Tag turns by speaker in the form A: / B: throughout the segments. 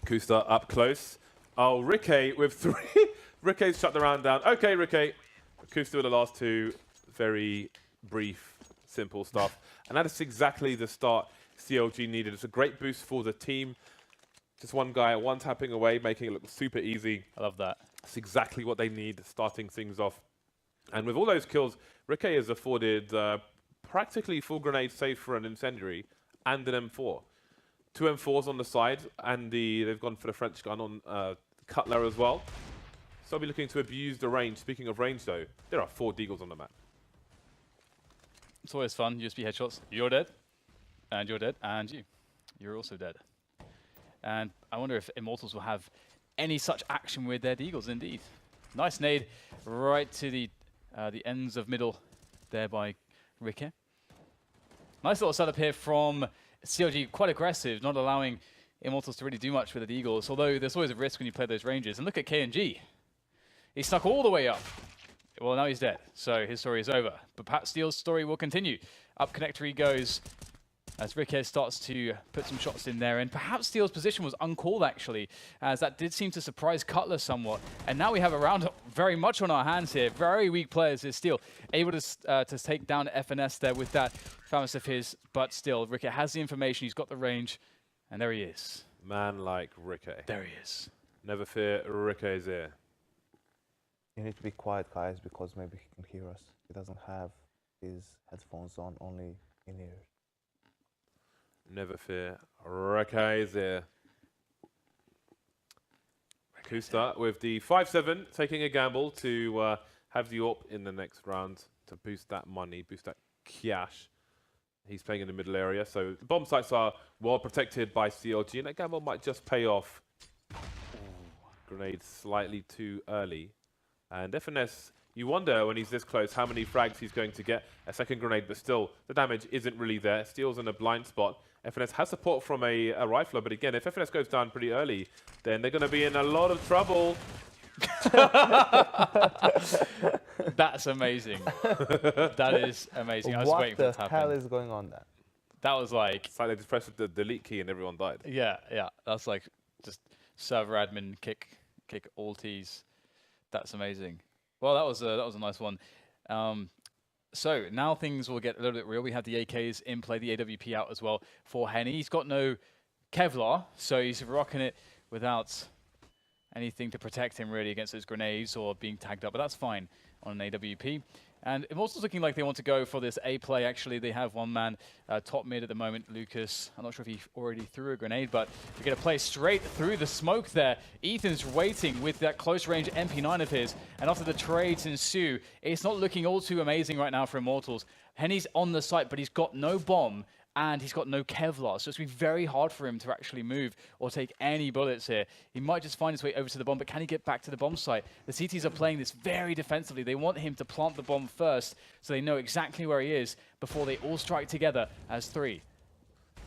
A: Kusta up close. Oh, Rikke with 3. Ricke's shut the round down. Okay, Rikke. Kusta with the last 2. Very brief, simple stuff. And that is exactly the start CLG needed. It's a great boost for the team. Just one guy, one tapping away, making it look super easy.
B: I love that.
A: It's exactly what they need, starting things off. And with all those kills, Rikke has afforded practically full grenade safe for an incendiary and an M4. 2 M4s on the side, and they've gone for the French gun on Cutler as well. So I'll be looking to abuse the range. Speaking of range, though, there are 4 deagles on the map.
B: It's always fun, USB headshots. You're dead, and you're dead, and you're also dead. And I wonder if Immortals will have any such action with their deagles, indeed. Nice nade right to the ends of middle there by Rikke. Nice little setup here from CLG, quite aggressive, not allowing Immortals to really do much with the deagles, although there's always a risk when you play those ranges. And look at KNG. He snuck all the way up. Well, now he's dead, so his story is over. But Pat Steele's story will continue. Up connector he goes as Rikke starts to put some shots in there. And perhaps Steele's position was uncalled, actually, as that did seem to surprise Cutler somewhat. And now we have a round very much on our hands here. Very weak players is Steele, able to take down FNS there with that famous of his. But still, Rikke has the information, he's got the range, and there he is.
A: Man like Rikke.
B: There he is.
A: Never fear, Rikke is here.
C: You need to be quiet, guys, because maybe he can hear us. He doesn't have his headphones on, only in ears.
A: Never fear, Rikke is here. Kusta with the 5-7, taking a gamble to have the AWP in the next round to boost that money, boost that cash. He's playing in the middle area, so the bomb sites are well protected by CLG, and that gamble might just pay off. Grenade slightly too early. And FNS, you wonder when he's this close how many frags he's going to get. A second grenade, but still, the damage isn't really there. Steele's in a blind spot. FNS has support from a rifler, but again, if FNS goes down pretty early, then they're going to be in a lot of trouble.
B: That's amazing. That is amazing. I was waiting for it to happen.
C: What the hell is going on there?
B: That was like...
A: It's like they just pressed the delete key and everyone died.
B: Yeah, yeah. That's like just server admin kick all T's. That's amazing. Well, that was a nice one. So now things will get a little bit real. We have the AKs in play, the AWP out as well for Henny. He's got no Kevlar, so he's rocking it without anything to protect him really against those grenades or being tagged up, but that's fine on an AWP. And Immortals looking like they want to go for this A play. Actually, they have one man top mid at the moment, Lucas. I'm not sure if he already threw a grenade, but we're going to play straight through the smoke there. Ethan's waiting with that close range MP9 of his. And after the trades ensue, it's not looking all too amazing right now for Immortals. Henny's on the site, but he's got no bomb and he's got no Kevlar. So it's going to be very hard for him to actually move or take any bullets here. He might just find his way over to the bomb, but can he get back to the bomb site? The CTs are playing this very defensively. They want him to plant the bomb first so they know exactly where he is before they all strike together as 3.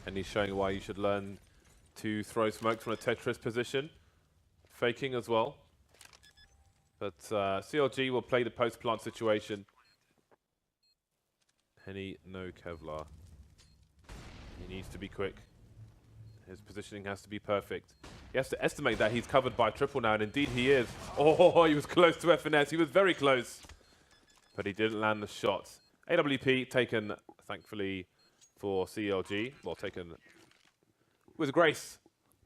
A: And he's showing why you should learn to throw smoke from a Tetris position. Faking as well. But CLG will play the post-plant situation. Henny, no Kevlar. He needs to be quick. His positioning has to be perfect. He has to estimate that he's covered by triple now, and indeed he is. Oh, he was close to FNS. He was very close. But he didn't land the shot. AWP taken, thankfully, for CLG. Well, taken with grace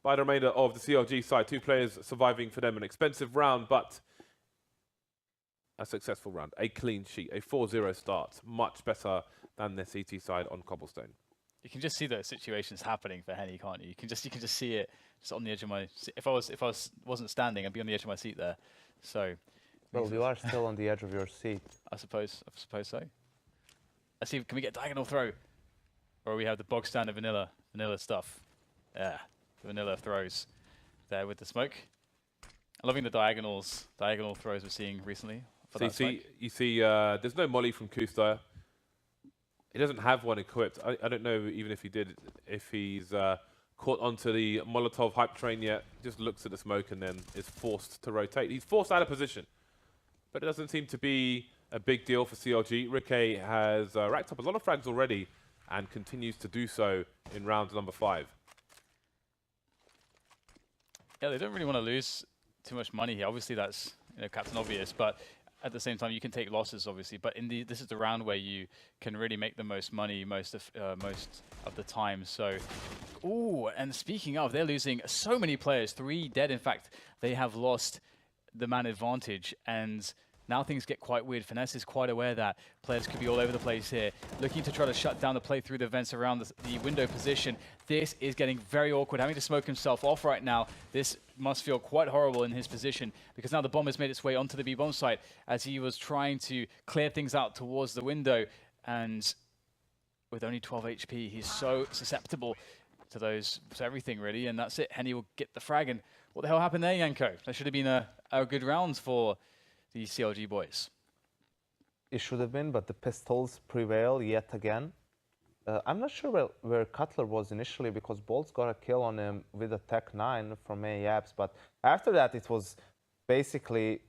A: by the remainder of the CLG side. 2 players surviving for them. An expensive round, but a successful round. A clean sheet. A 4-0 start. Much better than the CT side on Cobblestone.
B: You can just see those situations happening for Henny, can't you? You can just see it just on the edge of my seat. If I wasn't standing, I'd be on the edge of my seat there. So,
C: well, you are still on the edge of your seat.
B: I suppose so. Let's see. Can we get diagonal throw, or we have the bog standard vanilla stuff? Yeah, vanilla throws there with the smoke. I'm loving the diagonal throws we're seeing recently.
A: So you see, there's no molly from Kusta. He doesn't have one equipped. I don't know even if he did, if he's caught onto the Molotov hype train yet. Just looks at the smoke and then is forced to rotate. He's forced out of position. But it doesn't seem to be a big deal for CLG. Rikke has racked up a lot of frags already and continues to do so in round number 5.
B: Yeah, they don't really want to lose too much money here. Obviously, that's Captain Obvious, but at the same time, you can take losses, obviously. But this is the round where you can really make the most money most of the time. So, ooh, and speaking of, they're losing so many players, 3 dead. In fact, they have lost the man advantage, and now things get quite weird. Finesse is quite aware that players could be all over the place here, looking to try to shut down the play through the vents around the window position. This is getting very awkward, having to smoke himself off right now. This must feel quite horrible in his position, because now the bomb has made its way onto the B-bomb site as he was trying to clear things out towards the window. And with only 12 HP, he's so susceptible to everything really, and that's it. Henny will get the frag, and what the hell happened there, Yanko? That should have been a good round for the CLG boys.
C: It should have been, but the pistols prevail yet again. I'm not sure where Cutler was initially, because Bolt's got a kill on him with a Tech 9 from AAPS, but after that it was basically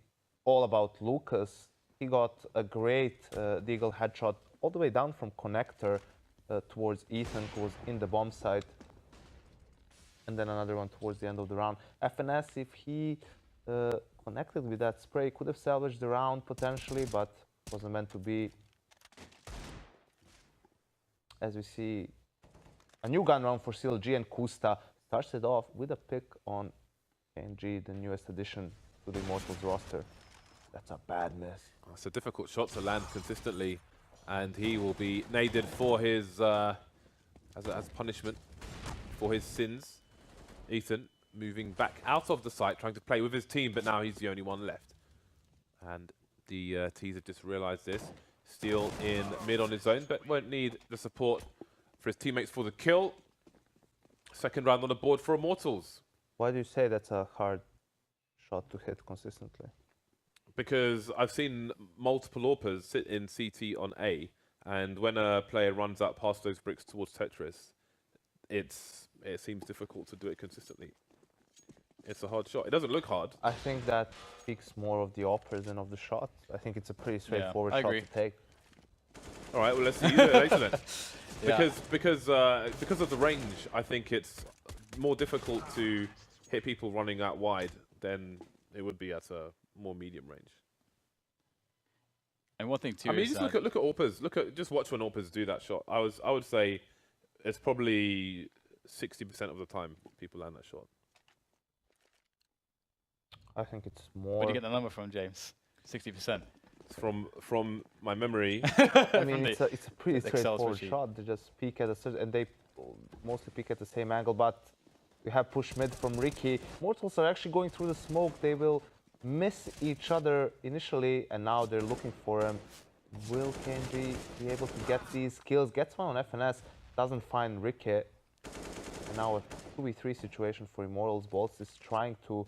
C: all about Lucas. He got a great Deagle headshot all the way down from connector towards Ethan, who was in the bomb site, and then another one towards the end of the round. FNS, if he connected with that spray, could have salvaged the round potentially, but wasn't meant to be. As we see, a new gun round for CLG, and Kusta starts it off with a pick on KNG, the newest addition to the Immortals roster. That's a bad miss.
A: It's a difficult shot to land consistently, and he will be naded for his as punishment for his sins. Ethan moving back out of the site, trying to play with his team, but now he's the only one left. And the teaser just realized this. Steal in mid on his own, but won't need the support for his teammates for the kill. Second round on the board for Immortals.
C: Why do you say that's a hard shot to hit consistently?
A: Because I've seen multiple AWPers sit in CT on A, and when a player runs up past those bricks towards Tetris, it seems difficult to do it consistently. It's a hard shot. It doesn't look hard.
C: I think that speaks more of the AWPers than of the shot. I think it's a pretty straightforward shot to take.
A: All right, well, let's see you do it later then. Because of the range, I think it's more difficult to hit people running out wide than it would be at a more medium range.
B: And one thing too,
A: I mean, just look at AWPers. Just watch when AWPers do that shot. I would say it's probably 60% of the time people land that shot.
C: I think it's more.
B: Where do you get the number from, James? 60%.
A: From my memory.
C: I mean, it's a pretty straightforward shot. They just peek at a certain, and they mostly peek at the same angle. But we have push mid from Ricky. Mortals are actually going through the smoke. They will miss each other initially, and now they're looking for him. Will KNG be able to get these kills? Gets one on FNS, doesn't find Ricky. And now a 2v3 situation for Immortals. Bolts is trying to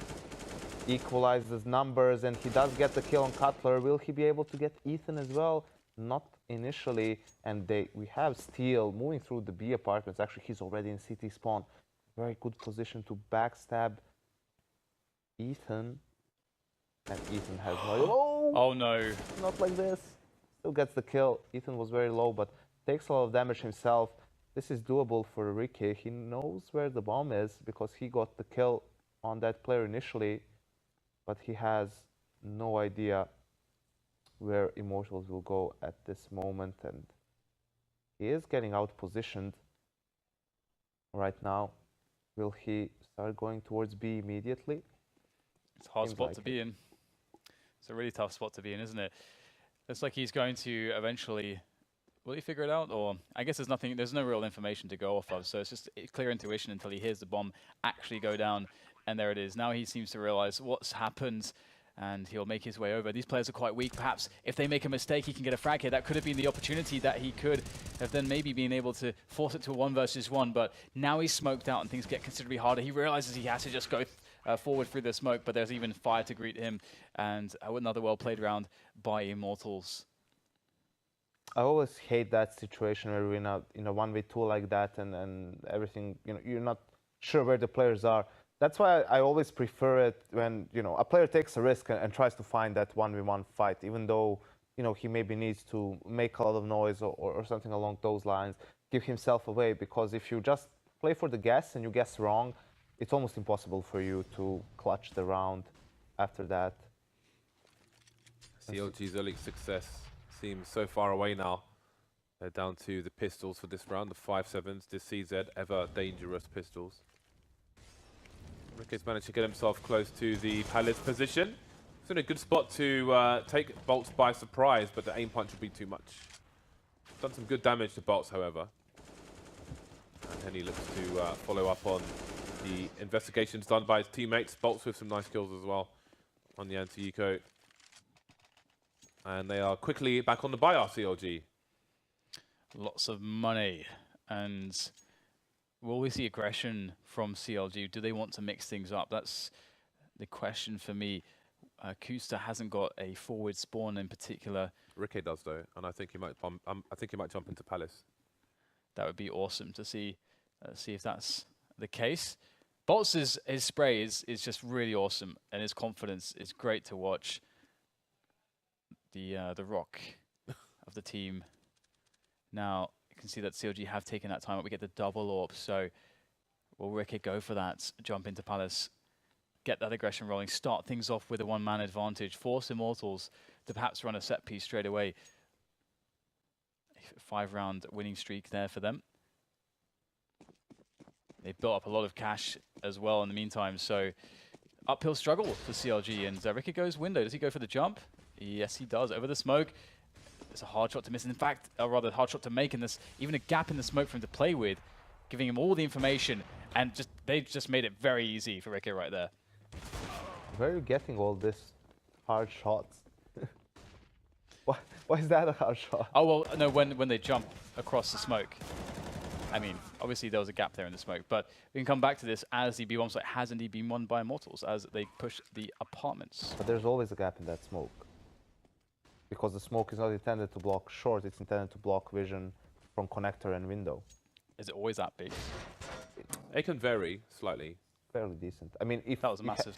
C: equalize his numbers, and he does get the kill on Cutler. Will he be able to get Ethan as well? Not initially, and we have Steel moving through the B apartments. Actually, he's already in CT spawn. Very good position to backstab Ethan. And Ethan has no...
B: Oh no.
C: Not like this. Still gets the kill. Ethan was very low, but takes a lot of damage himself. This is doable for Ricky. He knows where the bomb is because he got the kill on that player initially, but he has no idea where Immortals will go at this moment, and he is getting out positioned right now. Will he start going towards B immediately?
B: It's a hard spot to be in. It's a really tough spot to be in, isn't it? Looks like he's going to eventually... Will he figure it out? Or I guess there's no real information to go off of, so it's just clear intuition until he hears the bomb actually go down. And there it is. Now he seems to realize what's happened, and he'll make his way over. These players are quite weak. Perhaps if they make a mistake, he can get a frag here. That could have been the opportunity that he could have then maybe been able to force it to a 1 versus 1. But now he's smoked out and things get considerably harder. He realizes he has to just go forward through the smoke, but there's even fire to greet him. And another well-played round by Immortals.
C: I always hate that situation where we're in a 1v2 like that, and everything, you're not sure where the players are. That's why I always prefer it when, a player takes a risk and tries to find that 1v1 fight, even though, he maybe needs to make a lot of noise or something along those lines, give himself away. Because if you just play for the guess and you guess wrong, it's almost impossible for you to clutch the round after that.
A: CLG's early success seems so far away now. They're down to the pistols for this round, the 5.7s, the CZ, ever dangerous pistols. Ricky's managed to get himself close to the Palace position. It's in a good spot to take Bolts by surprise, but the aim punch would be too much. Done some good damage to Bolts, however. And Henny looks to follow up on the investigations done by his teammates. Bolts with some nice kills as well on the anti-eco. And they are quickly back on the buy, CLG.
B: Lots of money. And will we see aggression from CLG? Do they want to mix things up? That's the question for me. Kusta hasn't got a forward spawn in particular.
A: Ricky does though, and I think he might jump into Palace.
B: That would be awesome to see. See if that's the case. Bolts' his spray is just really awesome, and his confidence is great to watch. The rock of the team. Now you can see that CLG have taken that time up. We get the double AWP. So will Ricky go for that? Jump into Palace. Get that aggression rolling, start things off with a one-man advantage, force Immortals to perhaps run a set piece straight away. A 5-round winning streak there for them. They built up a lot of cash as well in the meantime, so uphill struggle for CLG. And Ricky goes window. Does he go for the jump? Yes, he does. Over the smoke. It's a hard shot to miss. In fact, a rather hard shot to make in this, even a gap in the smoke for him to play with, giving him all the information, and they just made it very easy for Ricky right there.
C: Where are you getting all this hard shots? Why is that a hard shot?
B: Oh, well, no, when they jump across the smoke. I mean, obviously there was a gap there in the smoke, but we can come back to this as the B1 site has indeed been won by Immortals as they push the apartments.
C: But there's always a gap in that smoke. Because the smoke is not intended to block short, it's intended to block vision from connector and window.
B: Is it always that big?
A: It can vary slightly.
C: Fairly decent. I mean, if
B: that was a massive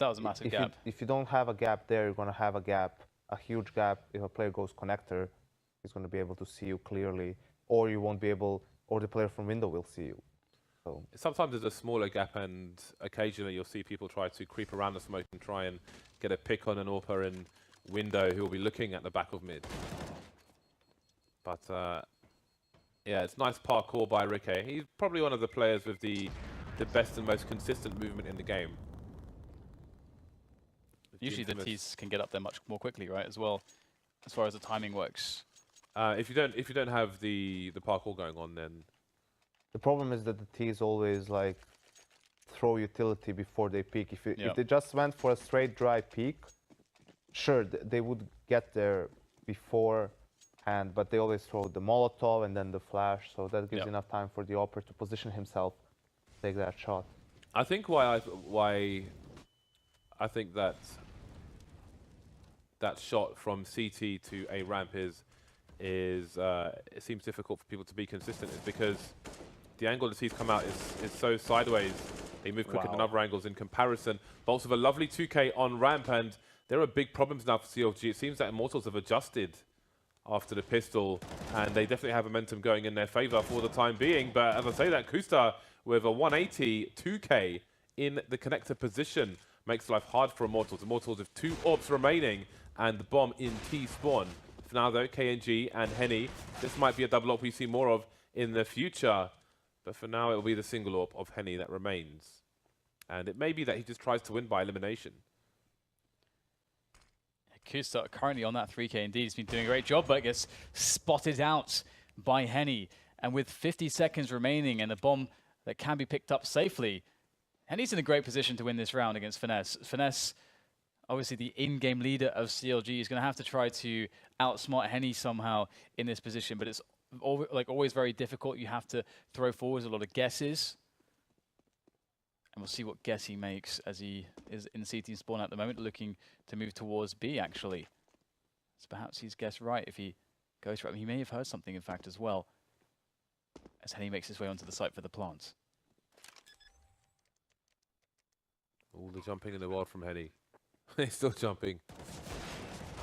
B: gap.
C: If you don't have a gap there, you're going to have a gap, a huge gap. If a player goes connector, he's going to be able to see you clearly, or you won't be able, or the player from window will see you. So
A: sometimes there's a smaller gap, and occasionally you'll see people try to creep around the smoke and try and get a pick on an AWPer in window who will be looking at the back of mid. But yeah, it's nice parkour by Ricky. He's probably one of the players with the best and most consistent movement in the game.
B: Usually the T's can get up there much more quickly, right, as well, as far as the timing works.
A: If you don't have the parkour going on, then
C: the problem is that the T's always like throw utility before they peek. If they just went for a straight dry peek, sure they would get there beforehand, but they always throw the Molotov and then the flash, so that gives enough time for the AWPer to position himself, take that shot.
A: I think why I think that shot from CT to a ramp is it seems difficult for people to be consistent is because the angle the T's come out is so sideways. They move quicker than other angles in comparison. Bolts with a lovely 2K on ramp, and there are big problems now for CLG. It seems that Immortals have adjusted after the pistol, and they definitely have momentum going in their favor for the time being. But as I say that, Kusta with a 180 2K in the connector position makes life hard for Immortals. Immortals with 2 AWPs remaining and the bomb in T spawn. For now though, KNG and Henny, this might be a double AWP we see more of in the future. But for now, it will be the single AWP of Henny that remains. And it may be that he just tries to win by elimination.
B: Kusta currently on that 3K indeed. He's been doing a great job, but gets spotted out by Henny. And with 50 seconds remaining and a bomb that can be picked up safely, Henny's in a great position to win this round against Finesse. Finesse, obviously the in-game leader of CLG, is going to have to try to outsmart Henny somehow in this position, but it's always very difficult. You have to throw forwards a lot of guesses. And we'll see what guess he makes as he is in CT spawn at the moment, looking to move towards B, actually. So perhaps he's guessed right if he goes for it. He may have heard something, in fact, as well, as Henny makes his way onto the site for the plants.
A: All the jumping in the world from Henny. He's still jumping.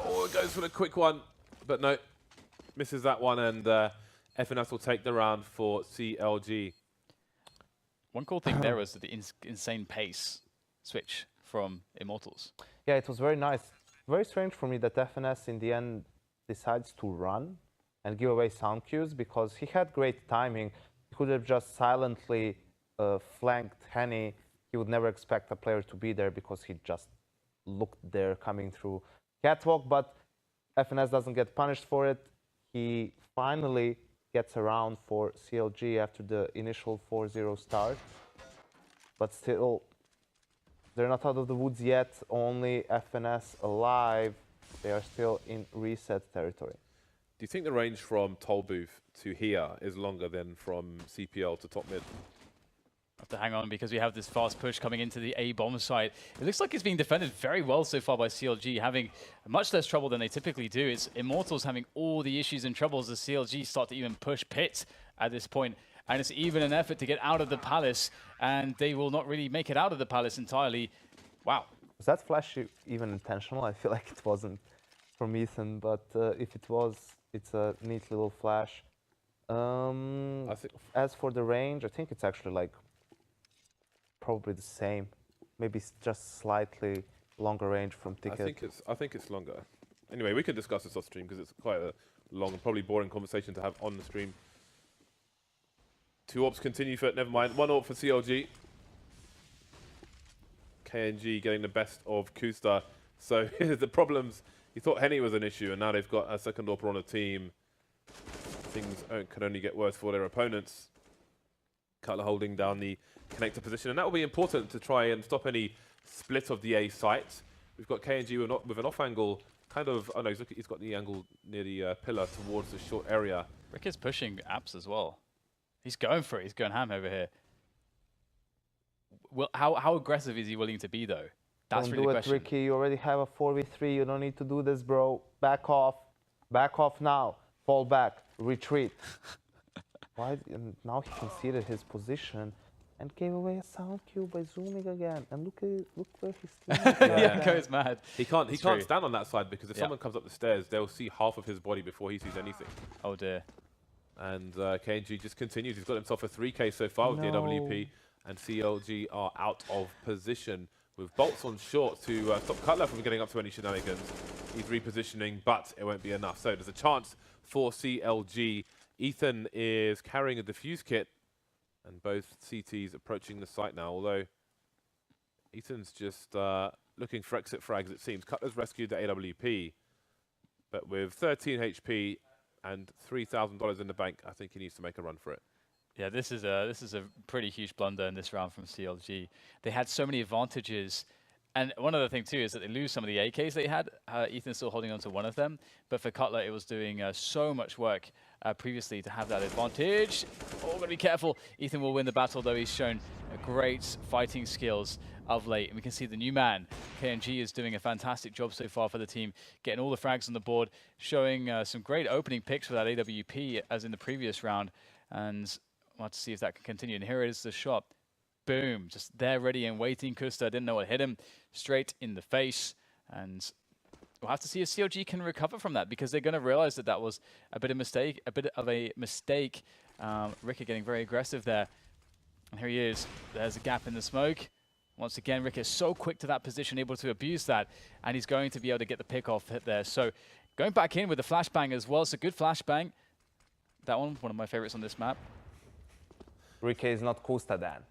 A: Oh, it goes for the quick one. But no, misses that one, and FNS will take the round for CLG.
B: One cool thing there was the insane pace switch from Immortals.
C: Yeah, it was very nice. Very strange for me that FNS in the end decides to run and give away sound cues because he had great timing. He could have just silently flanked Henny. He would never expect a player to be there because he just looked there coming through catwalk, but FNS doesn't get punished for it. He finally gets around for CLG after the initial 4-0 start, but still, they're not out of the woods yet, only FNS alive. They are still in reset territory.
A: Do you think the range from Toll Booth to here is longer than from CPL to top mid?
B: Have to hang on because we have this fast push coming into the A bomb site. It looks like it's being defended very well so far by CLG, having much less trouble than they typically do. It's Immortals having all the issues and troubles as CLG start to even push pit at this point. And it's even an effort to get out of the palace, and they will not really make it out of the palace entirely. Wow.
C: Was that flash even intentional? I feel like it wasn't from Ethan, but if it was, it's a neat little flash.
A: I think
C: as for the range, I think it's actually like probably the same, maybe just slightly longer range from Ticket.
A: I think it's longer. Anyway, we can discuss this off stream because it's quite a long and probably boring conversation to have on the stream. 2 AWPs continue for, never mind, 1 AWP for CLG. KNG getting the best of Kusta. So the problems, you thought Henny was an issue and now they've got a second AWPer on the team. Things can only get worse for their opponents. Cutler holding down the connector position, and that will be important to try and stop any split of the A site. We've got KNG with an off angle, kind of, oh no, he's got the angle near the pillar towards the short area.
B: Rick is pushing apps as well. He's going for it, he's going ham over here. Well, how aggressive is he willing to be though? That's really the question.
C: Ricky, you already have a 4v3, you don't need to do this, bro. Back off now, fall back, retreat. Why? And now he conceded his position and gave away a sound cue by zooming again. And look where he's standing.
B: Yeah, goes mad.
A: He can't stand on that side because if someone comes up the stairs, they'll see half of his body before he sees anything.
B: Oh dear.
A: And KNG just continues. He's got himself a 3K so far with the AWP, and CLG are out of position with bolts on short to stop Cutler from getting up to any shenanigans. He's repositioning, but it won't be enough. So there's a chance for CLG. Ethan is carrying a defuse kit, and both CTs approaching the site now, although Ethan's just looking for exit frags, it seems. Cutler's rescued the AWP, but with 13 HP and $3,000 in the bank, I think he needs to make a run for it.
B: Yeah, this is a pretty huge blunder in this round from CLG. They had so many advantages. And one other thing, too, is that they lose some of the AKs they had. Ethan's still holding on to one of them. But for Cutler, it was doing so much work previously to have that advantage. Oh, gotta be careful. Ethan will win the battle, though he's shown great fighting skills of late. And we can see the new man, KNG, is doing a fantastic job so far for the team, getting all the frags on the board, showing some great opening picks for that AWP as in the previous round. And we'll have to see if that can continue. And here it is, the shot. Boom, just there ready and waiting. Kusta didn't know what hit him, straight in the face. And we'll have to see if CLG can recover from that, because they're going to realize that that was a bit of a mistake. Ricker getting very aggressive there. And here he is. There's a gap in the smoke. Once again, Ricker is so quick to that position, able to abuse that, and he's going to be able to get the pick off hit there. So going back in with the flashbang as well. It's a good flashbang. That one of my favorites on this map.
C: Ricker is not Kusta Dan.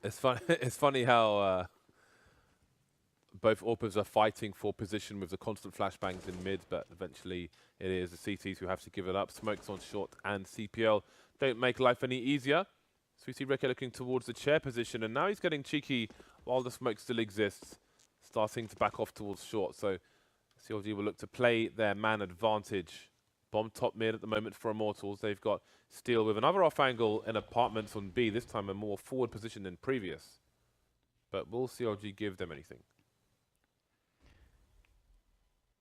A: It's funny how both AWPers are fighting for position with the constant flashbangs in mid, but eventually it is the CTs who have to give it up. Smokes on short, and CPL don't make life any easier. So we see Ricky looking towards the chair position, and now he's getting cheeky while the smoke still exists, starting to back off towards short. So CLG will look to play their man advantage. Bomb top mid at the moment for Immortals. They've got Steel with another off angle in apartments on B, this time a more forward position than previous. But will CLG give them anything?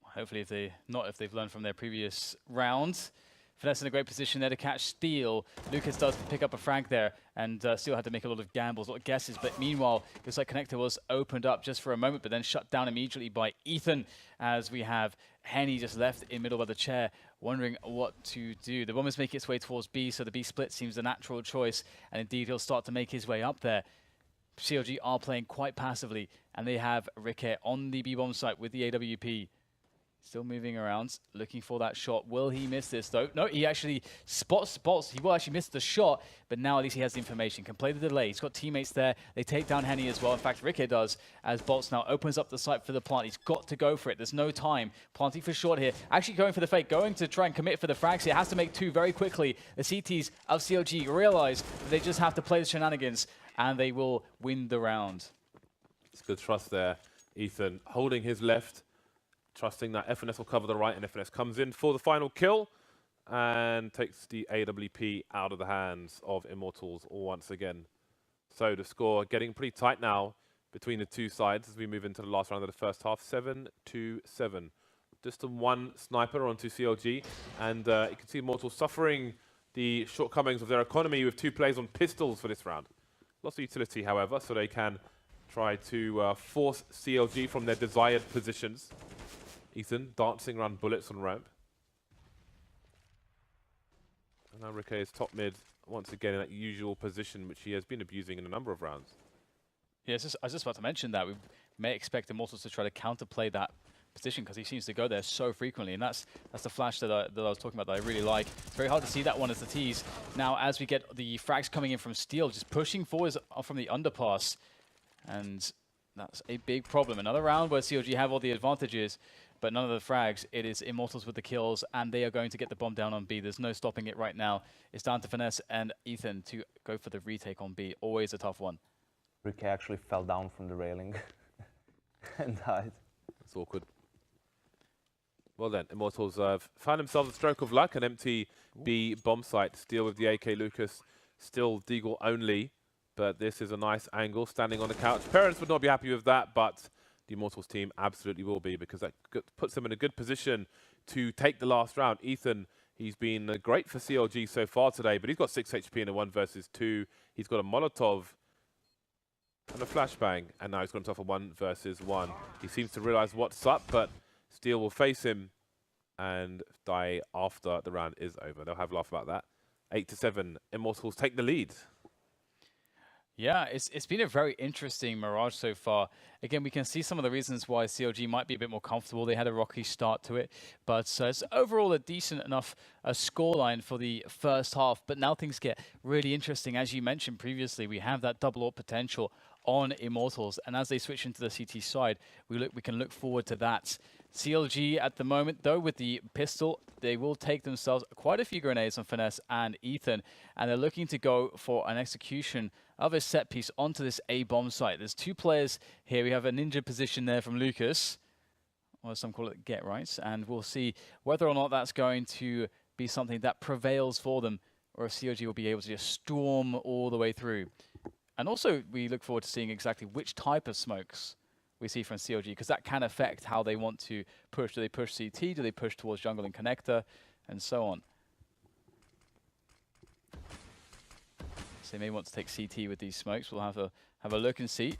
B: Hopefully if they've learned from their previous round. Finesse in a great position there to catch Steel. Lucas does pick up a frag there, and Steel had to make a lot of gambles, a lot of guesses. But meanwhile, it looks like Connector was opened up just for a moment, but then shut down immediately by Ethan, as we have Henny just left in middle of the chair, wondering what to do. The bomb is making its way towards B, so the B split seems the natural choice, and indeed he'll start to make his way up there. CLG are playing quite passively, and they have Riquet on the B-bomb site with the AWP. Still moving around, looking for that shot. Will he miss this, though? No, he actually spots. He will actually miss the shot, but now at least he has the information. Can play the delay. He's got teammates there. They take down Henny as well. In fact, Riquet does, as Bolts now opens up the site for the plant. He's got to go for it. There's no time. Planting for short here. Actually going for the fake, going to try and commit for the frags here. Has to make two very quickly. The CTs of CLG realize that they just have to play the shenanigans, and they will win the round.
A: It's good trust there. Ethan holding his left, trusting that FNS will cover the right, and FNS comes in for the final kill and takes the AWP out of the hands of Immortals once again. So the score getting pretty tight now between the two sides as we move into the last round of the first half, 7-7. Just a one sniper onto CLG, and you can see Immortals suffering the shortcomings of their economy with 2 plays on pistols for this round. Lots of utility, however, so they can try to force CLG from their desired positions. Ethan dancing around bullets on ramp. And now Riquet is top mid once again in that usual position which he has been abusing in a number of rounds.
B: Yeah, I was just about to mention that. We may expect Immortals to try to counterplay that position because he seems to go there so frequently, and that's the flash that I was talking about that I really like. It's very hard to see that one as the tease. Now, as we get the frags coming in from Steel, just pushing forwards from the underpass, and that's a big problem. Another round where CLG have all the advantages, but none of the frags. It is Immortals with the kills, and they are going to get the bomb down on B. There's no stopping it right now. It's down to Finesse and Ethan to go for the retake on B. Always a tough one.
C: Riquet actually fell down from the railing and died.
A: That's awkward. Well then, Immortals found themselves a stroke of luck, an empty B bomb site. Steel with the AK Lucas, still Deagle only, but this is a nice angle, standing on the couch. Parents would not be happy with that, but the Immortals team absolutely will be, because that puts them in a good position to take the last round. Ethan, he's been great for CLG so far today, but he's got 6 HP in a 1 versus 2. He's got a Molotov and a flashbang, and now he's got himself a 1 versus 1. He seems to realize what's up, but Steel will face him and die after the round is over. They'll have a laugh about that. 8-7, Immortals take the lead.
B: Yeah, it's been a very interesting Mirage so far. Again, we can see some of the reasons why CLG might be a bit more comfortable. They had a rocky start to it, but it's overall a decent enough scoreline for the first half. But now things get really interesting. As you mentioned previously, we have that double AWP potential on Immortals, and as they switch into the CT side, we can look forward to that. CLG at the moment, though, with the pistol, they will take themselves quite a few grenades on Finesse and Ethan, and they're looking to go for an execution of a set piece onto this A bomb site. There's 2 players here. We have a ninja position there from Lucas, or some call it get right, and we'll see whether or not that's going to be something that prevails for them, or if CLG will be able to just storm all the way through. And also, we look forward to seeing exactly which type of smokes we see from CLG, because that can affect how they want to push. Do they push CT? Do they push towards jungle and connector? And so on. So they may want to take CT with these smokes. We'll have a look and see.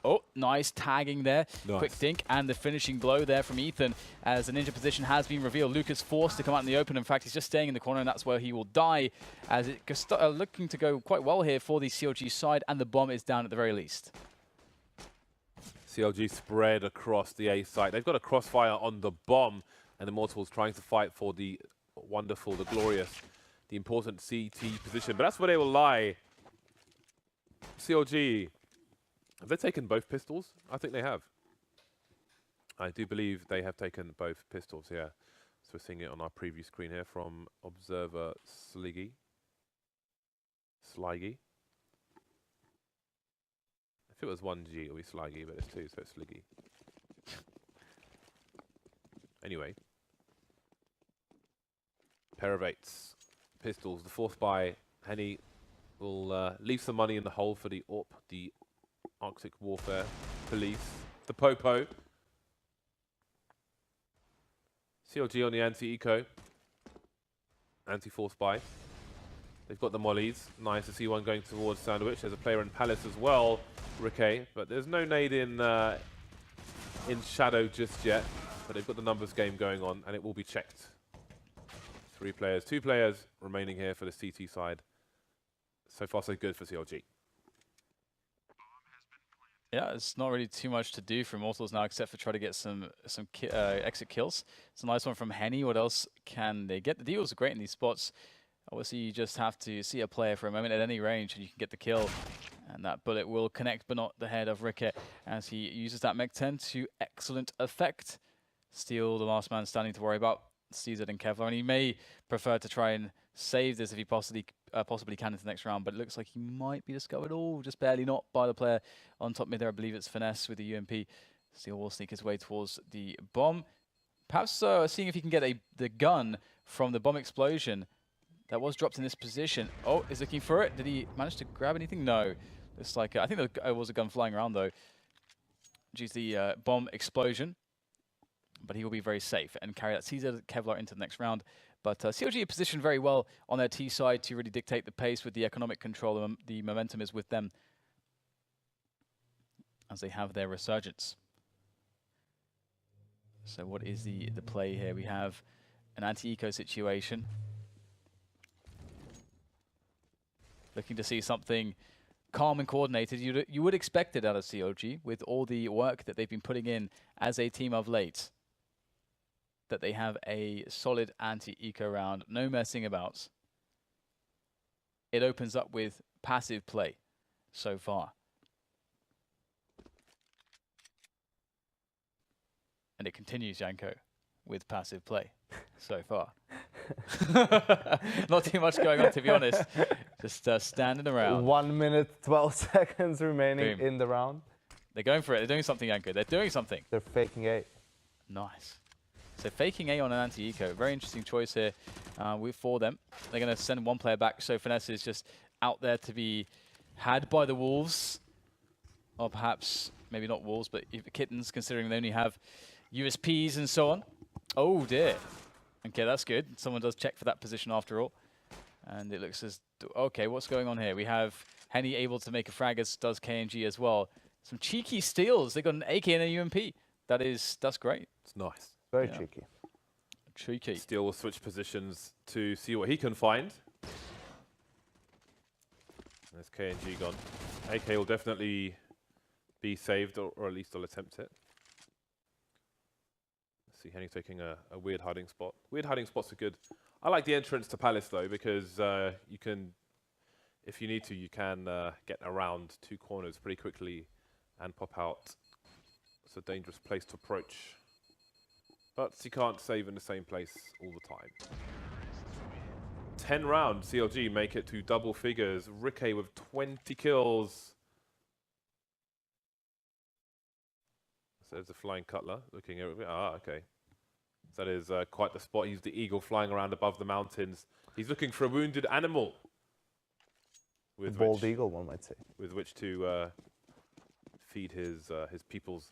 B: Oh, nice tagging there. Nice. Quick dink, and the finishing blow there from Ethan as the ninja position has been revealed. Lucas forced to come out in the open. In fact, he's just staying in the corner, and that's where he will die, as it's looking to go quite well here for the CLG side, and the bomb is down at the very least.
A: CLG spread across the A site. They've got a crossfire on the bomb, and Immortals trying to fight for the wonderful, the glorious, the important CT position. But that's where they will lie. CLG, have they taken both pistols? I think they have. I do believe they have taken both pistols, yeah. So we're seeing it on our preview screen here from Observer Sliggy. If it was 1G, it would be Slaggy, but it's 2, so it's Sliggy. Anyway. Pair of 8s. Pistols. The 4th by Henny will leave some money in the hole for the AWP, the Arctic Warfare Police. The Popo. CLG on the anti-eco. Anti-force buy. They've got the mollies. Nice to see one going towards Sandwich. There's a player in Palace as well, Riquet. But there's no nade in Shadow just yet. But they've got the numbers game going on, and it will be checked. 3 players, 2 players remaining here for the CT side. So far, so good for CLG.
B: Yeah, it's not really too much to do for Immortals now, except for try to get some exit kills. It's a nice one from Henny. What else can they get? The deals are great in these spots. Obviously, you just have to see a player for a moment at any range, and you can get the kill. And that bullet will connect, but not the head of Ricket, as he uses that Mech 10 to excellent effect. Steel, the last man standing to worry about. CZ and Kevlar, and he may prefer to try and save this if he possibly can into the next round, but it looks like he might be discovered. Oh, just barely not by the player on top mid there. I believe it's Finesse with the UMP. Steel will sneak his way towards the bomb. Perhaps seeing if he can get the gun from the bomb explosion that was dropped in this position. Oh, is looking for it. Did he manage to grab anything? No. Looks like, I think there was a gun flying around though, due to the bomb explosion. But he will be very safe and carry that CZ Kevlar into the next round. But CLG are positioned very well on their T side to really dictate the pace with the economic control. The momentum is with them as they have their resurgence. So what is the play here? We have an anti-eco situation. Looking to see something calm and coordinated. You would expect it out of CLG with all the work that they've been putting in as a team of late. That they have a solid anti-eco round, no messing about. It opens up with passive play so far. And it continues, Janko, with passive play so far. Not too much going on, to be honest. Just standing around.
C: 1 minute, 12 seconds remaining in the round.
B: They're going for it. They're doing something, Janko. They're doing something.
C: They're faking A.
B: Nice. So faking A on an anti-eco, very interesting choice here for them. They're going to send one player back, so Finesse is just out there to be had by the Wolves. Or perhaps, maybe not Wolves, but Kittens, considering they only have USPs and so on. Oh dear. Okay, that's good. Someone does check for that position after all. And it looks as, okay, what's going on here? We have Henny able to make a frag, as does KNG as well. Some cheeky steals. They got an AK and a UMP. That's great.
A: It's nice.
C: Very cheeky.
B: Cheeky.
A: Steel will switch positions to see what he can find. There's KNG gone. AK will definitely be saved, or at least they'll attempt it. Let's see Henny taking a weird hiding spot. Weird hiding spots are good. I like the entrance to Palace though, because you can, if you need to, you can get around 2 corners pretty quickly and pop out. It's a dangerous place to approach. But you can't save in the same place all the time. 10 rounds, CLG make it to double figures. Riquet with 20 kills. So there's a flying cutler looking at it. Ah, okay. That is quite the spot. He's the eagle flying around above the mountains. He's looking for a wounded animal. With
C: bald eagle, one might say.
A: With which to feed his peoples.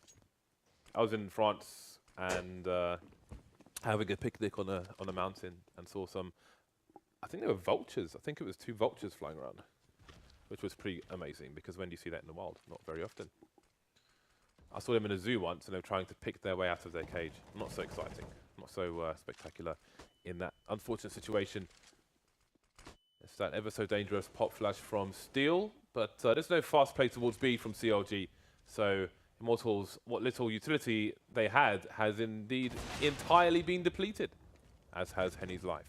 A: I was in France and having a picnic on a mountain and saw some, I think they were vultures. I think it was 2 vultures flying around, which was pretty amazing because when do you see that in the wild? Not very often. I saw them in a zoo once and they were trying to pick their way out of their cage. Not so exciting, not so spectacular in that unfortunate situation. It's that ever so dangerous pop flash from Steel, but there's no fast play towards B from CLG. So Immortals, what little utility they had has indeed entirely been depleted, as has Henny's life.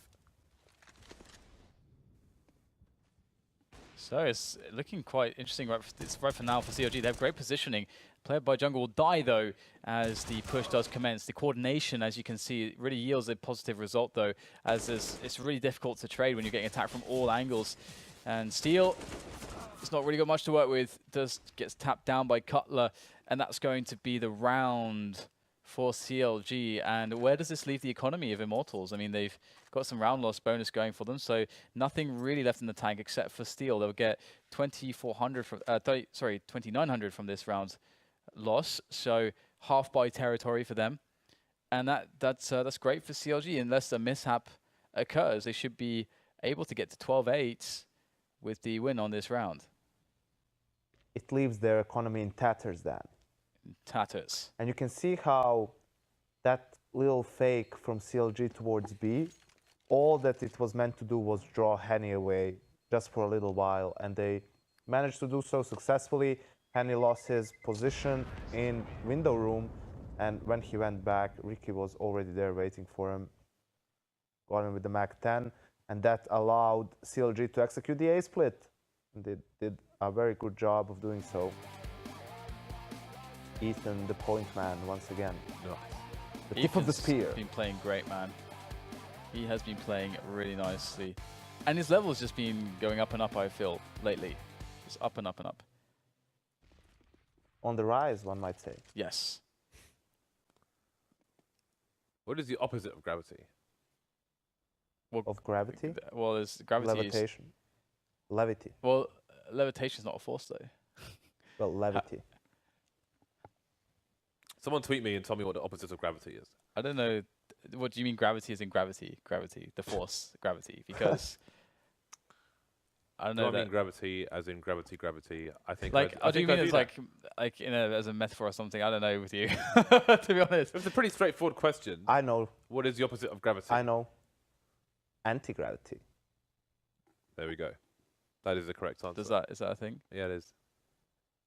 B: So it's looking quite interesting right for now for CLG. They have great positioning. Player by jungle will die though as the push does commence. The coordination, as you can see, really yields a positive result though, as it's really difficult to trade when you're getting attacked from all angles. And Steel, it's not really got much to work with, gets tapped down by Cutler, and that's going to be the round for CLG. And where does this leave the economy of Immortals? I mean, they've got some round loss bonus going for them, so nothing really left in the tank except for Steel. They'll get 2,400 from 2,900 from this round loss, so half by territory for them, and that's great for CLG, unless a mishap occurs, they should be able to get to 12-8 with the win on this round.
C: It leaves their economy in tatters then.
B: Tatters.
C: And you can see how that little fake from CLG towards B, all that it was meant to do was draw Henny away just for a little while, and they managed to do so successfully. Henny lost his position in window room, and when he went back, Ricky was already there waiting for him. Got him with the Mac 10, and that allowed CLG to execute the A split. And they did a very good job of doing so. Ethan, the point man, once again.
A: No.
C: The tip of the spear.
B: He's been playing great, man. He has been playing really nicely. And his level's just been going up and up, I feel, lately. Just up and up and up.
C: On the rise, one might say.
B: Yes.
A: What is the opposite of gravity?
B: Well,
C: of gravity?
B: Well, there's gravity.
C: Levitation. Levity.
B: Well, levitation is not a force, though.
C: Well, levity.
A: Someone tweet me and tell me what the opposite of gravity is.
B: I don't know. What do you mean gravity is in gravity? Gravity. The force, gravity. Because I don't know.
A: I mean gravity as in gravity. I think.
B: Like,
A: I
B: do you
A: think
B: mean it's like in a, as a metaphor or something? I don't know with you, to be honest.
A: It's a pretty straightforward question.
C: I know.
A: What is the opposite of gravity?
C: I know. Anti-gravity.
A: There we go. That is the correct answer.
B: Is that a thing?
A: Yeah, it is.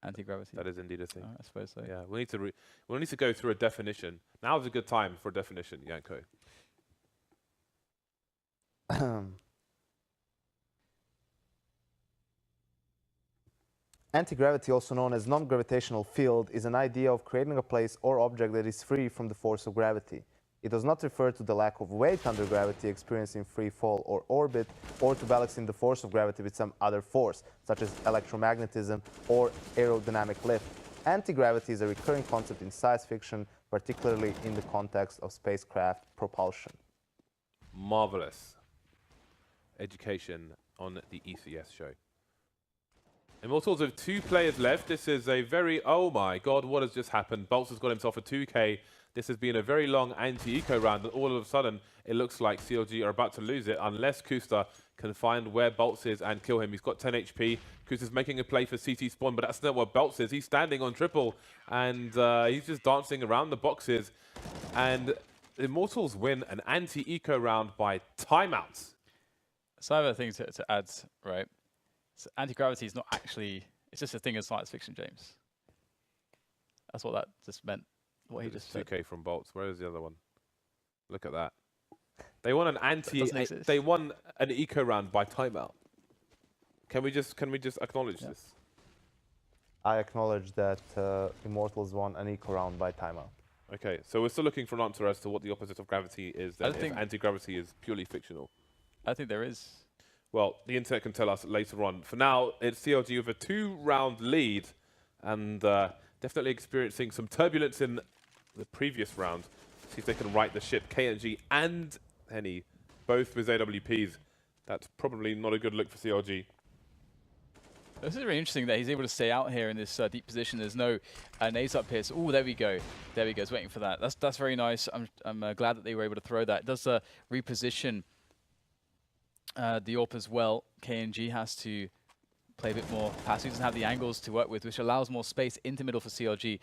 B: Anti-gravity.
A: That is indeed a thing.
B: I suppose so.
A: Yeah, we need to go through a definition. Now's a good time for a definition, Yanko.
C: Anti-gravity, also known as non-gravitational field, is an idea of creating a place or object that is free from the force of gravity. It does not refer to the lack of weight under gravity experienced in free fall or orbit, or to balancing the force of gravity with some other force, such as electromagnetism or aerodynamic lift. Anti-gravity is a recurring concept in science fiction, particularly in the context of spacecraft propulsion.
A: Marvelous education on the ECS show. Immortals have 2 players left. This is a very, oh my god, what has just happened? Bolts has got himself a 2K. This has been a very long anti-eco round, and all of a sudden, it looks like CLG are about to lose it unless Kusta can find where Bolts is and kill him. He's got 10 HP. Kusta's making a play for CT spawn, but that's not what Bolts is. He's standing on triple, and he's just dancing around the boxes. And Immortals win an anti-eco round by timeouts.
B: So I have a thing to add, right? So anti-gravity is not actually, it's just a thing in science fiction, James. That's what that just meant. What he just
A: 2K from Bolts. Where is the other one? Look at that. They won an they won an eco round by timeout. Can we just acknowledge this?
C: I acknowledge that Immortals won an eco round by timeout.
A: Okay, so we're still looking for an answer as to what the opposite of gravity is. Then, if anti-gravity is purely fictional.
B: I think there is.
A: Well, the internet can tell us later on. For now, it's CLG with a 2-round lead, and definitely experiencing some turbulence in the previous round. See if they can right the ship. KNG and Henny, both with AWPs. That's probably not a good look for CLG.
B: This is really interesting that he's able to stay out here in this deep position. There's no nades up here. So, oh, there we go. There we go. He's waiting for that. That's very nice. I'm glad that they were able to throw that. It does reposition the AWP as well. KNG has to play a bit more passive. He doesn't have the angles to work with, which allows more space into middle for CLG.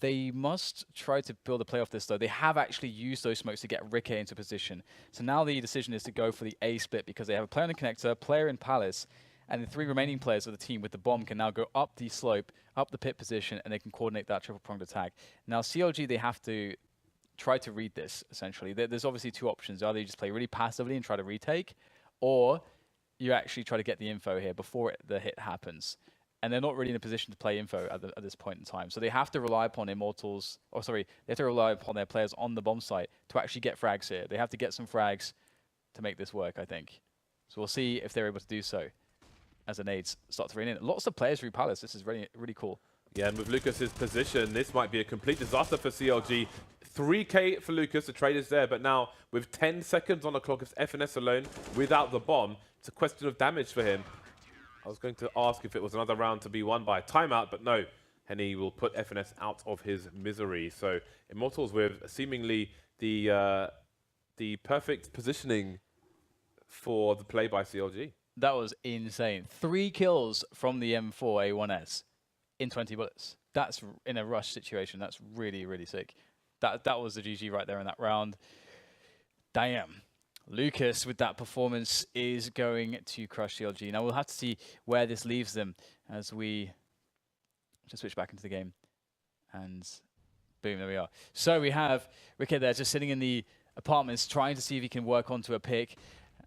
B: They must try to build a play off this, though. They have actually used those smokes to get Ricky into position. So now the decision is to go for the A split because they have a player in the connector, player in Palace, and the 3 remaining players of the team with the bomb can now go up the slope, up the pit position, and they can coordinate that triple-pronged attack. Now, CLG, they have to try to read this, essentially. There's obviously 2 options. Either you just play really passively and try to retake, or you actually try to get the info here before the hit happens. And they're not really in a position to play info at this point in time. So they have to rely upon Immortals, or sorry, they have to rely upon their players on the bomb site to actually get frags here. They have to get some frags to make this work, I think. So we'll see if they're able to do so as the nades start to rain in. Lots of players through Palace. This is really, really cool.
A: Yeah, and with Lucas's position, this might be a complete disaster for CLG. 3K for Lucas, the trade is there, but now with 10 seconds on the clock of FNS alone, without the bomb, it's a question of damage for him. I was going to ask if it was another round to be won by a timeout, but no. Henny will put FNS out of his misery. So Immortals with seemingly the perfect positioning for the play by CLG.
B: That was insane. 3 kills from the M4A1S in 20 bullets. That's in a rush situation. That's really, really sick. That was the GG right there in that round. Damn. Lucas, with that performance, is going to crush CLG. Now, we'll have to see where this leaves them as we just switch back into the game. And boom, there we are. So we have Ricky there just sitting in the apartments, trying to see if he can work onto a pick.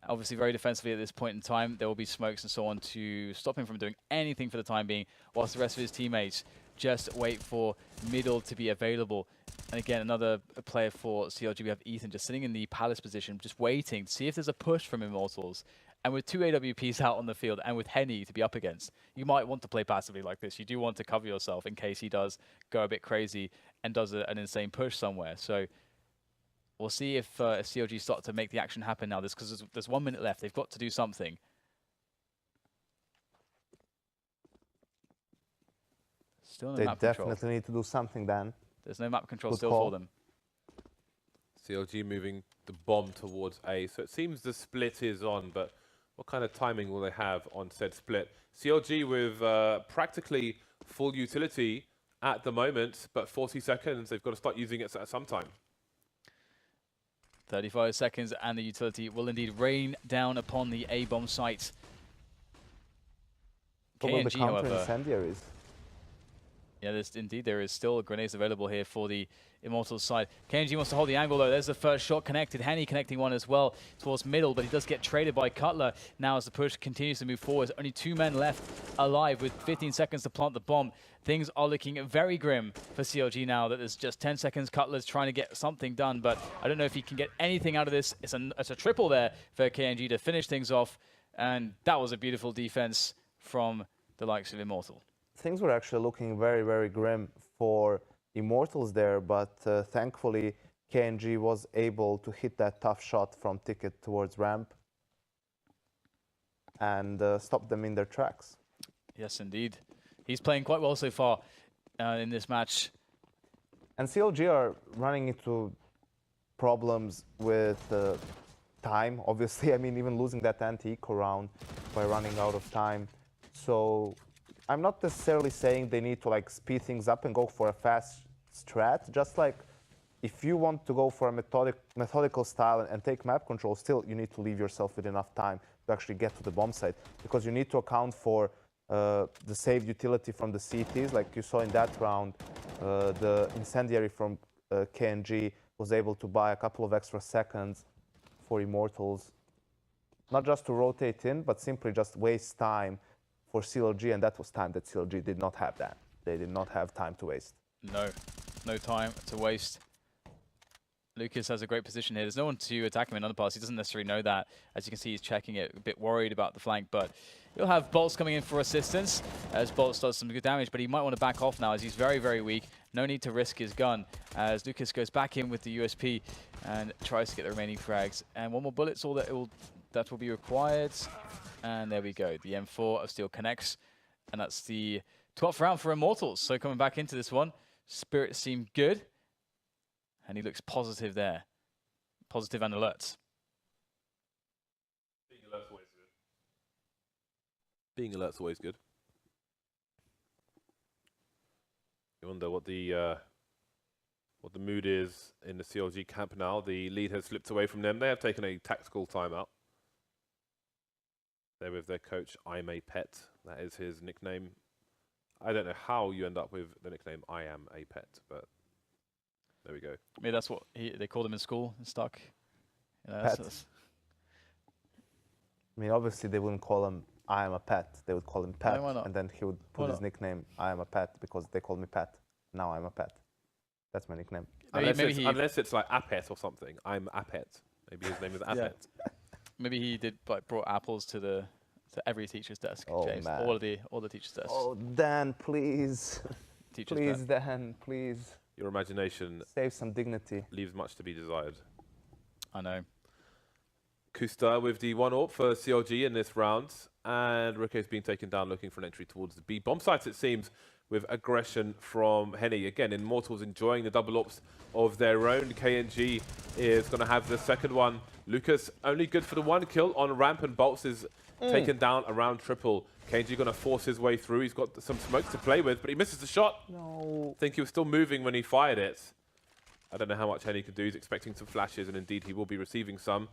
B: Obviously very defensively at this point in time. There will be smokes and so on to stop him from doing anything for the time being, whilst the rest of his teammates just wait for middle to be available. And again, another player for CLG, we have Ethan just sitting in the palace position, just waiting to see if there's a push from Immortals. And with 2 AWPs out on the field and with Henny to be up against, you might want to play passively like this. You do want to cover yourself in case he does go a bit crazy and does an insane push somewhere. So we'll see if CLG start to make the action happen now. Because there's 1 minute left. They've got to do something. Still no map control.
C: They definitely need to do something, Dan.
B: There's no map control
C: Good
B: still
C: call
B: for them.
A: CLG moving the bomb towards A. So it seems the split is on, but what kind of timing will they have on said split? CLG with practically full utility at the moment, but 40 seconds. They've got to start using it at some time.
B: 35 seconds, and the utility will indeed rain down upon the A-bomb site. KNG, however,
C: incendiaries.
B: Yeah, there is still grenades available here for the Immortals side. KNG wants to hold the angle though. There's the first shot connected. Henny connecting one as well towards middle, but he does get traded by Cutler. Now as the push continues to move forward, only 2 men left alive with 15 seconds to plant the bomb. Things are looking very grim for CLG now that there's just 10 seconds. Cutler's trying to get something done, but I don't know if he can get anything out of this. It's a triple there for KNG to finish things off, and that was a beautiful defense from the likes of Immortal.
C: Things were actually looking very, very grim for Immortals there, but thankfully KNG was able to hit that tough shot from Ticket towards ramp and stop them in their tracks.
B: Yes, indeed. He's playing quite well so far in this match.
C: And CLG are running into problems with time, obviously. I mean, even losing that anti-eco round by running out of time. So I'm not necessarily saying they need to like speed things up and go for a fast strat. Just like if you want to go for a methodical style and take map control, still you need to leave yourself with enough time to actually get to the bomb site, because you need to account for the saved utility from the CTs. Like you saw in that round, the incendiary from KNG was able to buy a couple of extra seconds for Immortals, not just to rotate in, but simply just waste time for CLG, and that was time that CLG did not have that. They did not have time to waste.
B: No time to waste. Lucas has a great position here. There's no one to attack him in underpass. He doesn't necessarily know that. As you can see, he's checking it, a bit worried about the flank, but he'll have Bolts coming in for assistance as Bolts does some good damage, but he might want to back off now as he's very, very weak. No need to risk his gun as Lucas goes back in with the USP and tries to get the remaining frags. And 1 more bullet's all that will be required. And there we go. The M4 of Steel connects, and that's the 12th round for Immortals. So coming back into this one, spirits seem good, and he looks positive there. Positive and alert.
A: Being alert's always good. Being alert's always good. You wonder what the mood is in the CLG camp now. The lead has slipped away from them. They have taken a tactical timeout. They're with their coach, I'm a Pet. That is his nickname. I don't know how you end up with the nickname I am a Pet, but there we go.
B: Maybe that's what they called him in school and stuck. You know,
C: Pet. I mean, obviously they wouldn't call him I am a Pet. They would call him Pet, and then he would put his nickname I am a Pet because they called me Pet. Now I'm a Pet. That's my nickname.
A: Unless it's like Apet or something. I'm Apet. Maybe his name is Apet.
B: Yeah. Maybe he did brought apples to every teacher's desk.
C: Oh,
B: James.
C: man.
B: All the teachers' desks.
C: Oh, Dan, please. Please, Dan, please.
A: Your imagination
C: save some dignity.
A: Leaves much to be desired.
B: I know.
A: Kusta with the 1 AWP for CLG in this round, and Rico's being taken down looking for an entry towards the B bomb site, it seems. with aggression from Henny. Again, Immortals enjoying the double ops of their own. KNG is going to have the second one. Lucas only good for the one kill on ramp, and Bolts is taken down around triple. KNG going to force his way through. He's got some smokes to play with, but he misses the shot.
C: No.
A: I think he was still moving when he fired it. I don't know how much Henny can do. He's expecting some flashes, and indeed he will be receiving some.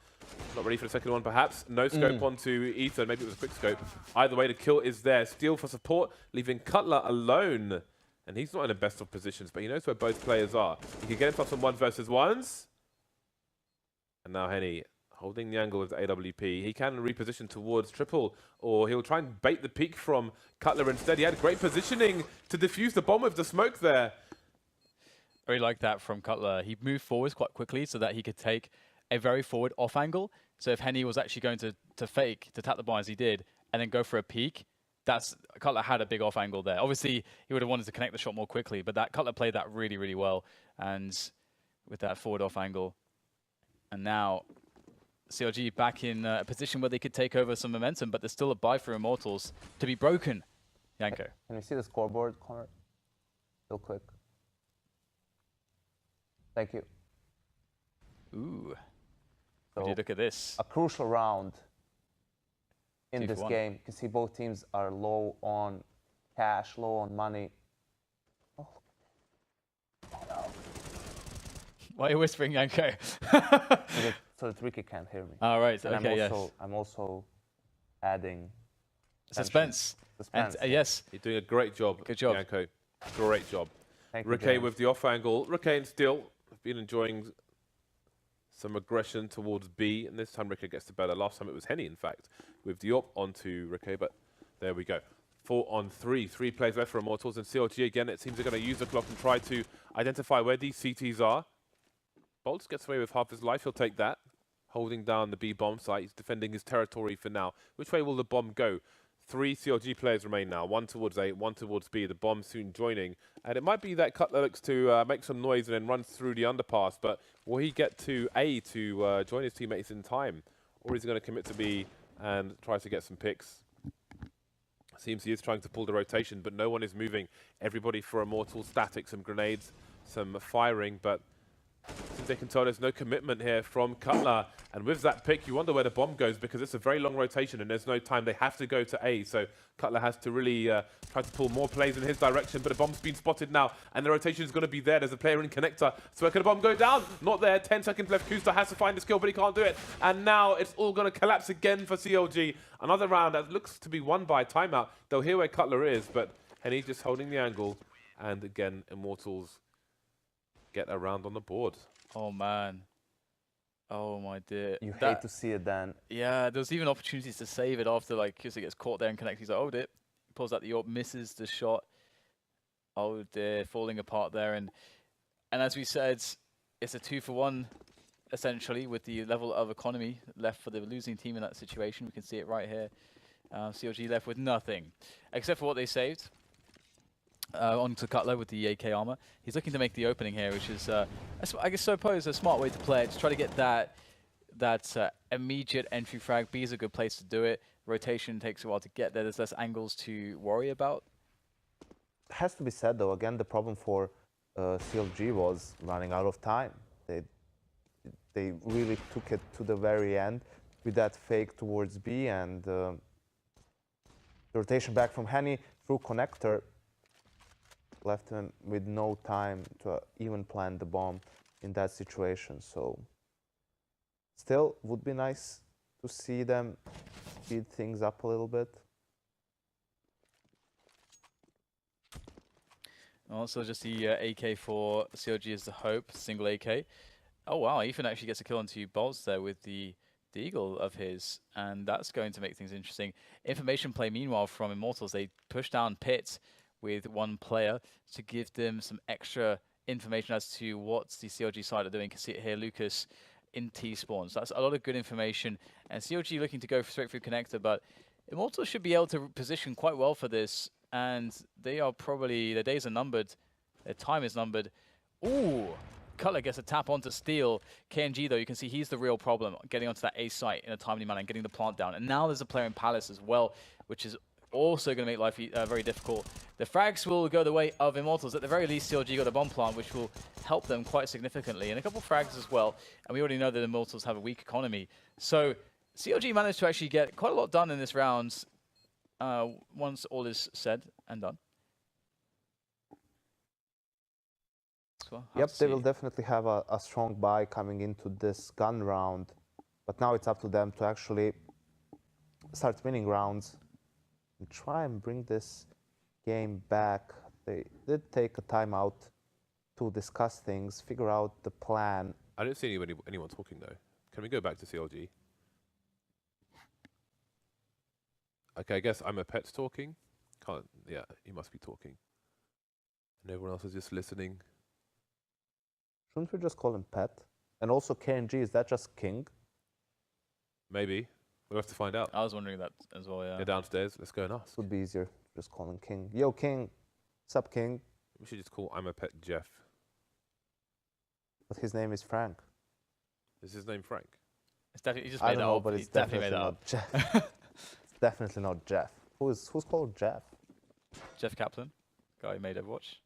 A: Not ready for the second one, perhaps. No scope onto Ethan. Maybe it was a quick scope. Either way, the kill is there. Steal for support, leaving Cutler alone. And he's not in the best of positions, but he knows where both players are. He can get himself some 1v1s. And now Henny holding the angle with the AWP. He can reposition towards triple, or he'll try and bait the peek from Cutler instead. He had great positioning to defuse the bomb with the smoke there.
B: Very like that from Cutler. He moved forwards quite quickly so that he could take a very forward off angle. So if Henny was actually going to fake, to tap the bomb as he did, and then go for a peek, Cutler had a big off angle there. Obviously, he would have wanted to connect the shot more quickly, but Cutler played that really, really well. And with that forward off angle. And now CLG back in a position where they could take over some momentum, but there's still a buy for Immortals to be broken. Yanko.
C: Can we see the scoreboard, Connor? Real quick. Thank you.
B: Ooh.
C: So
B: Would you look at this?
C: A crucial round in this
B: 2-1.
C: game. You can see both teams are low on cash, low on money. Oh. Oh no.
B: Why are you whispering, Yanko?
C: So that Ricky can't hear me.
B: All right,
C: And
B: okay,
C: I'm also adding
B: suspense.
C: Suspense.
B: And, yes.
A: You're doing a great job,
B: Good job.
A: Yanko. Great job.
C: Thank you,
A: Ricky
C: James.
A: with the off angle. Ricky and Steele have been enjoying some aggression towards B, and this time Ricky gets the better. Last time it was Henny, in fact, with the op onto Ricky, but there we go. 4-on-3. 3 plays left for Immortals, and CLG again, it seems they're going to use the clock and try to identify where these CTs are. Bolts gets away with half his life. He'll take that, holding down the B bomb site. He's defending his territory for now. Which way will the bomb go? 3 CLG players remain now. 1 towards A, 1 towards B. The bomb soon joining. And it might be that Cutler looks to make some noise and then runs through the underpass. But will he get to A to join his teammates in time? Or is he going to commit to B and try to get some picks? Seems he is trying to pull the rotation, but no one is moving. Everybody for Immortal, static, some grenades, some firing, but since they can tell there's no commitment here from Cutler. And with that pick, you wonder where the bomb goes, because it's a very long rotation and there's no time. They have to go to A, so Cutler has to really try to pull more plays in his direction, but the bomb's been spotted now, and the rotation is going to be there. There's a player in connector, so where can the bomb go down? Not there. 10 seconds left. Kusta has to find the skill, but he can't do it. And now it's all going to collapse again for CLG. Another round that looks to be won by timeout. They'll hear where Cutler is, but Henny's just holding the angle, and again, Immortals get a round on the board.
B: Oh, man. Oh, my dear.
C: You hate to see it, Dan.
B: Yeah, there's even opportunities to save it after, like, Kusa gets caught there and connects. He's like, oh, dear. Pulls out the AWP, misses the shot. Oh, dear. Falling apart there. And as we said, it's a 2-for-1, essentially, with the level of economy left for the losing team in that situation. We can see it right here. CLG left with nothing, except for what they saved. Onto Cutler with the AK armor. He's looking to make the opening here, which is, I guess, suppose a smart way to play it. To try to get that immediate entry frag. B is a good place to do it. Rotation takes a while to get there. There's less angles to worry about.
C: It has to be said, though, again, the problem for CLG was running out of time. They really took it to the very end with that fake towards B, and the rotation back from Henny through connector left him with no time to even plant the bomb in that situation. So still would be nice to see them speed things up a little bit.
B: Also just the AK for CLG is the hope, single AK. Oh wow, Ethan actually gets a kill onto Bolts there with the eagle of his, and that's going to make things interesting. Information play meanwhile from Immortals. They push down Pit with 1 player to give them some extra information as to what the CLG side are doing. You can see it here, Lucas in T-spawn. So that's a lot of good information. And CLG looking to go straight through connector, but Immortals should be able to position quite well for this. And they are probably, their days are numbered. Their time is numbered. Ooh, Cutler gets a tap onto Steel. KNG, though, you can see he's the real problem, getting onto that A site in a timely manner and getting the plant down. And now there's a player in Palace as well, which is also going to make life very difficult. The frags will go the way of Immortals. At the very least, CLG got a bomb plant, which will help them quite significantly, and a couple frags as well. And we already know that Immortals have a weak economy. So CLG managed to actually get quite a lot done in this round once all is said and done. Well,
C: yep, they will definitely have a strong buy coming into this gun round. But now it's up to them to actually start winning rounds and try and bring this game back. They did take a timeout to discuss things, figure out the plan.
A: I don't see anyone talking though. Can we go back to CLG? Okay, I guess I'm a pet's talking. Can't. Yeah, he must be talking. And everyone else is just listening.
C: Shouldn't we just call him Pet? And also KNG, is that just King?
A: Maybe. We'll have to find out.
B: I was wondering that as well, yeah.
A: They're downstairs. Let's go and ask.
C: It would be easier just call him King. Yo, King. What's up, King?
A: We should just call I'm a Pet Jeff.
C: But his name is Frank.
A: Is his name Frank?
B: It's definitely, he just made that up.
C: But it's definitely not Jeff. It's definitely not Jeff. Who's called Jeff?
B: Jeff Kaplan, guy who made Overwatch.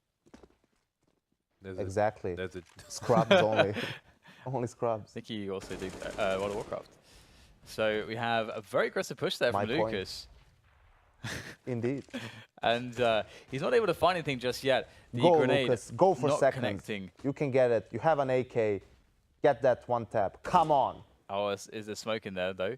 C: Exactly.
A: There's a
C: Scrubs only. Only Scrubs.
B: I think he also did World of Warcraft. So we have a very aggressive push there from Lucas.
C: Indeed.
B: And he's not able to find anything just yet. The
C: go,
B: grenade
C: Lucas. Go for
B: not
C: second.
B: Connecting.
C: You can get it. You have an AK. Get that one tap. Come on.
B: Oh, is there smoke in there though?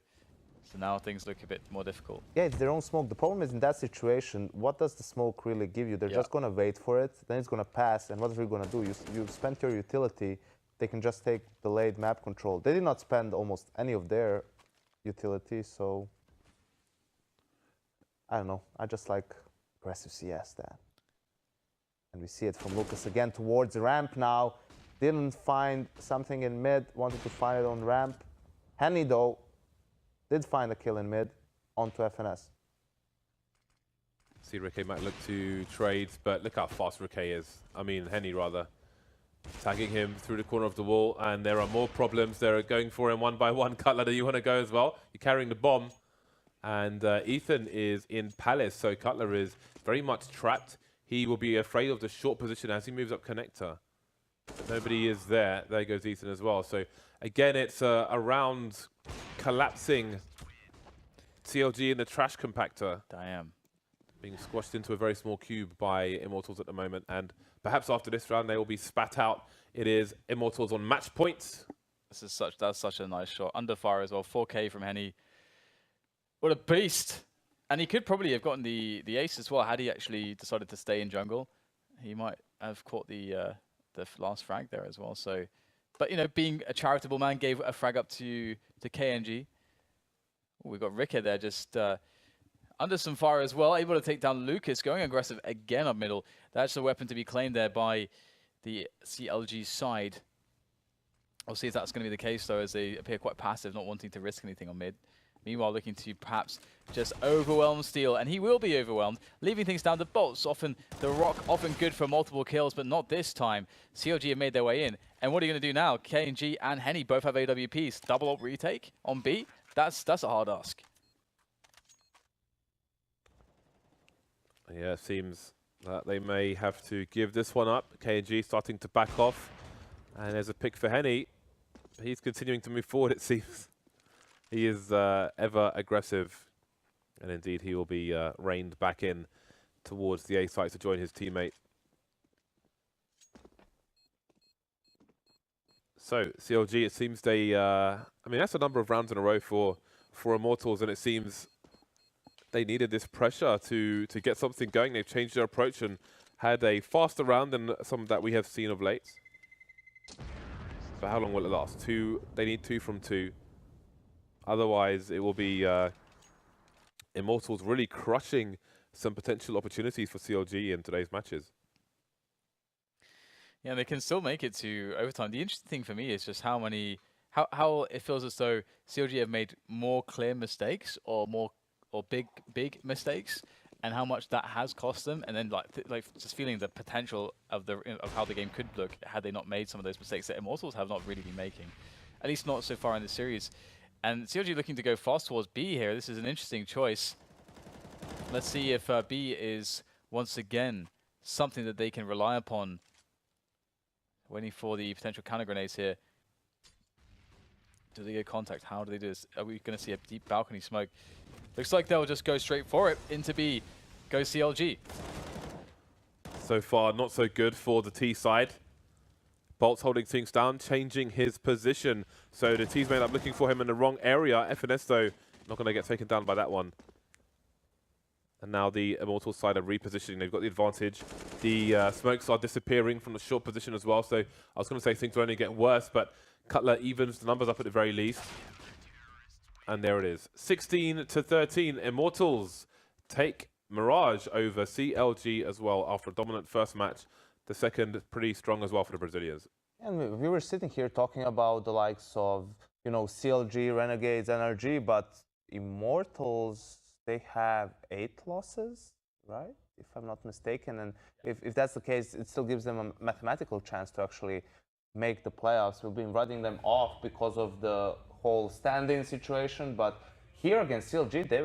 B: So now things look a bit more difficult.
C: Yeah, it's their own smoke. The problem is in that situation, what does the smoke really give you? They're just going to wait for it, then it's going to pass, and what are you going to do? You spent your utility, they can just take delayed map control. They did not spend almost any of their utility, so I don't know. I just like aggressive CS there. And we see it from Lucas again towards the ramp now. Didn't find something in mid, wanted to find it on ramp. Henny though, did find a kill in mid onto FNS.
A: See Ricky might look to trades, but look how fast Ricky is. I mean, Henny rather. Tagging him through the corner of the wall, and there are more problems. They're going for him one by one. Cutler, do you want to go as well? You're carrying the bomb. And Ethan is in Palace, so Cutler is very much trapped. He will be afraid of the short position as he moves up connector. But nobody is there. There goes Ethan as well. So again, it's a round collapsing. CLG in the trash compactor.
B: Damn.
A: Being squashed into a very small cube by Immortals at the moment. And perhaps after this round, they will be spat out. It is Immortals on match points.
B: That's such a nice shot. Under fire as well. 4K from Henny. What a beast. And he could probably have gotten the ace as well had he actually decided to stay in jungle. He might have caught the last frag there as well. So, but you know, being a charitable man, gave a frag up to KNG. We've got Ricker there just under some fire as well, able to take down Lucas, going aggressive again up middle. That's the weapon to be claimed there by the CLG side. We'll see if that's going to be the case though, as they appear quite passive, not wanting to risk anything on mid. Meanwhile, looking to perhaps just overwhelm Steel, and he will be overwhelmed, leaving things down to bolts. Often the rock, often good for multiple kills, but not this time. CLG have made their way in, and what are you going to do now? KNG and Henny both have AWPs. Double up retake on B. That's a hard ask.
A: Yeah, it seems that they may have to give this one up. KNG starting to back off, and there's a pick for Henny. He's continuing to move forward, it seems. He is ever aggressive, and indeed he will be reined back in towards the A site to join his teammate. So CLG, it seems they, I mean, that's a number of rounds in a row for Immortals, and it seems they needed this pressure to get something going. They've changed their approach and had a faster round than some that we have seen of late. But how long will it last? They need 2 from 2. Otherwise, it will be Immortals really crushing some potential opportunities for CLG in today's matches.
B: Yeah, they can still make it to overtime. The interesting thing for me is just how it feels as though CLG have made more clear mistakes or big mistakes, and how much that has cost them. And then like just feeling the potential of how the game could look had they not made some of those mistakes that Immortals have not really been making, at least not so far in the series. And CLG looking to go fast towards B here. This is an interesting choice. Let's see if B is once again something that they can rely upon. Waiting for the potential counter grenades here. Do they get contact? How do they do this? Are we going to see a deep balcony smoke? Looks like they'll just go straight for it into B. Go CLG.
A: So far, not so good for the T side. Bolt's holding things down, changing his position. So the T's may end up looking for him in the wrong area. FNS, though, not going to get taken down by that one. And now the Immortals side are repositioning. They've got the advantage. The smokes are disappearing from the short position as well. So I was going to say things will only get worse, but Cutler evens the numbers up at the very least. And there it is. 16-13. Immortals take Mirage over CLG as well after a dominant first match. The second pretty strong as well for the Brazilians.
C: And we were sitting here talking about the likes of, you know, CLG, Renegades, NRG, but Immortals, they have 8 losses, right? If I'm not mistaken. And if that's the case, it still gives them a mathematical chance to actually make the playoffs. We've been writing them off because of the whole stand-in situation, but here against CLG, they've